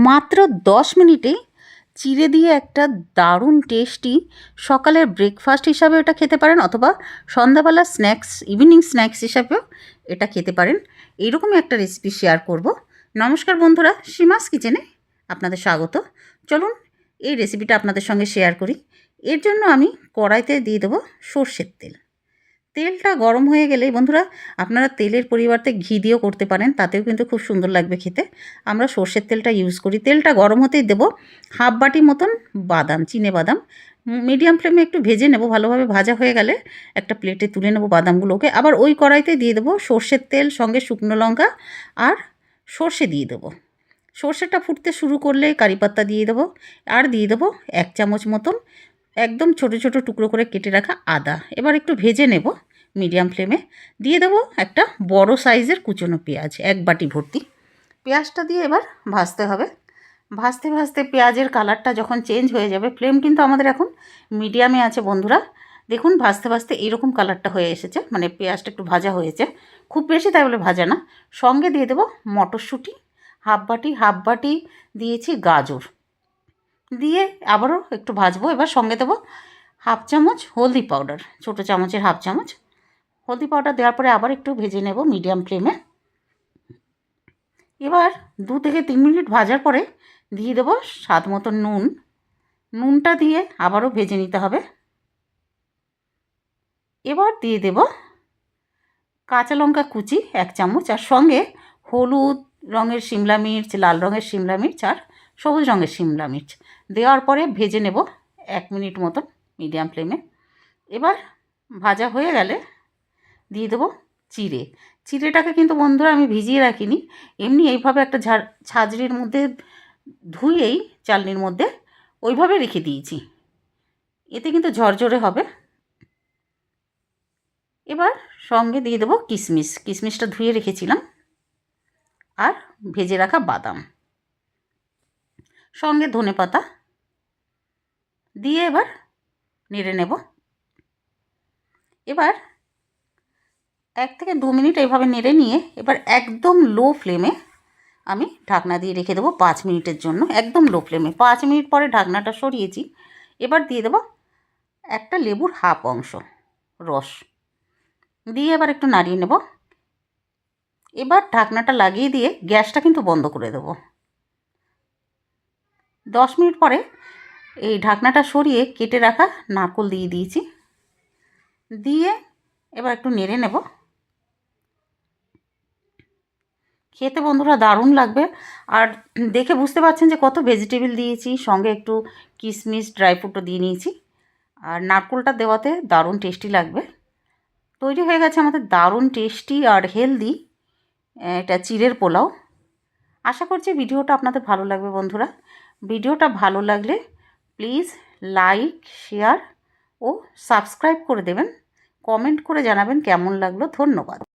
মাত্র 10 মিনিটে চিড়ে দিয়ে একটা দারুণ টেস্টি সকালের ব্রেকফাস্ট হিসাবে এটা খেতে পারেন, অথবা সন্ধ্যাবেলা স্ন্যাক্স, ইভিনিং স্ন্যাক্স হিসাবেও এটা খেতে পারেন। এইরকমই একটা রেসিপি শেয়ার করব। নমস্কার বন্ধুরা, সীমাস কিচেনে আপনাদের স্বাগত। চলুন এই রেসিপিটা আপনাদের সঙ্গে শেয়ার করি। এর জন্য আমি কড়াইতে দিয়ে দেবো সর্ষের তেল। তেলটা গরম হয়ে গেলে বন্ধুরা, আপনারা তেলের পরিবর্তে ঘি দিয়েও করতে পারেন, তাতেও কিন্তু খুব সুন্দর লাগবে খেতে। আমরা সর্ষের তেলটা ইউজ করি। তেলটা গরম হতেই দেবো হাফ বাটি মতন বাদাম, চিনে বাদাম। মিডিয়াম ফ্লেমে একটু ভেজে নেব। ভালোভাবে ভাজা হয়ে গেলে একটা প্লেটে তুলে নেব বাদামগুলোকে। আবার ওই কড়াইতে দিয়ে দেবো সর্ষের তেল, সঙ্গে শুকনো লঙ্কা আর সর্ষে দিয়ে দেবো। সর্ষেটা ফুটতে শুরু করলে কারিপাত্তা দিয়ে দেবো, আর দিয়ে দেবো 1 চামচ মতন একদম ছোট ছোট টুকরো করে কেটে রাখা আদা। এবার একটু ভেজে নেব মিডিয়াম ফ্লেমে। দিয়ে দেবো একটা বড় সাইজের কুচনো পেঁয়াজ, 1 বাটি ভর্তি। পেঁয়াজটা দিয়ে এবার ভাজতে হবে। ভাজতে ভাজতে পেঁয়াজের কালারটা যখন চেঞ্জ হয়ে যাবে, ফ্লেম কিন্তু আমাদের এখন মিডিয়ামে আছে বন্ধুরা। দেখুন ভাজতে ভাজতে এইরকম কালারটা হয়ে এসেছে, মানে পেঁয়াজটা একটু ভাজা হয়েছে, খুব বেশি তাই বলে ভাজা না। সঙ্গে দিয়ে দেবো মটরশুঁটি হাফ বাটি দিয়েছি, গাজর দিয়ে আবারও একটু ভাজবো। এবার সঙ্গে দেবো হাফ চামচ হলদি পাউডার, ছোটো চামচের হাফ চামচ হলদি পাউডার দেওয়ার পরে আবার একটু ভেজে নেব মিডিয়াম ফ্লেমে। এবার 2 থেকে 3 মিনিট ভাজার পরে দিয়ে দেবো স্বাদ মতো নুন। নুনটা দিয়ে আবারও ভেজে নিতে হবে। এবার দিয়ে দেব কাঁচা লঙ্কা কুচি 1 চামচ, আর সঙ্গে হলুদ রঙের শিমলা মির্চ, লাল রঙের শিমলা মির্চ আর সবুজ রঙের শিমলা মির্চ দেওয়ার পরে ভেজে নেব 1 মিনিট মতন মিডিয়াম ফ্লেমে। এবার ভাজা হয়ে গেলে দিয়ে দেবো চিড়ে। চিড়েটাকে কিন্তু বন্ধুরা আমি ভিজিয়ে রাখিনি, এমনি এইভাবে একটা ঝাঁঝরির মধ্যে ধুয়েই চালনির মধ্যে ওইভাবে রেখে দিয়েছি। এতে কিন্তু ঝরঝরে হবে। এবার সঙ্গে দিয়ে দেবো কিশমিশ। কিশমিশটা ধুয়ে রেখেছিলাম, আর ভেজে রাখা বাদাম, সঙ্গে ধনেপাতা দিয়ে এবার নেড়ে নেব। এবার 1 থেকে 2 মিনিট এইভাবে নেড়ে নিয়ে এবার একদম লো ফ্লেমে আমি ঢাকনা দিয়ে রেখে দেবো 5 মিনিটের জন্য। একদম লো ফ্লেমে 5 মিনিট পরে ঢাকনাটা সরিয়েছি। এবার দিয়ে দেবো একটা লেবুর হাফ অংশ রস দিয়ে এবার একটু নাড়িয়ে নেব। এবার ঢাকনাটা লাগিয়ে দিয়ে গ্যাসটা কিন্তু বন্ধ করে দেব। 10 মিনিট পরে এই ঢাকনাটা সরিয়ে কেটে রাখা নারকেল দিয়ে দিয়েছি। দিয়ে এবার একটু নেড়ে নেব। খেতে বন্ধুরা দারুণ লাগবে। আর দেখে বুঝতে পারছেন যে কত ভেজিটেবল দিয়েছি, সঙ্গে একটু কিশমিশ ড্রাই ফ্রুটও দিয়ে নিয়েছি, আর নারকেলটা দেওয়াতে দারুণ টেস্টি লাগবে। তৈরি হয়ে গেছে আমাদের দারুণ টেস্টি আর হেলদি এটা চিড়ের পোলাও। আশা করছি ভিডিওটা আপনাদের ভালো লাগবে বন্ধুরা। ভিডিওটা ভালো লাগলে প্লিজ লাইক, শেয়ার ও সাবস্ক্রাইব করে দেবেন। কমেন্ট করে জানাবেন কেমন লাগলো। ধন্যবাদ।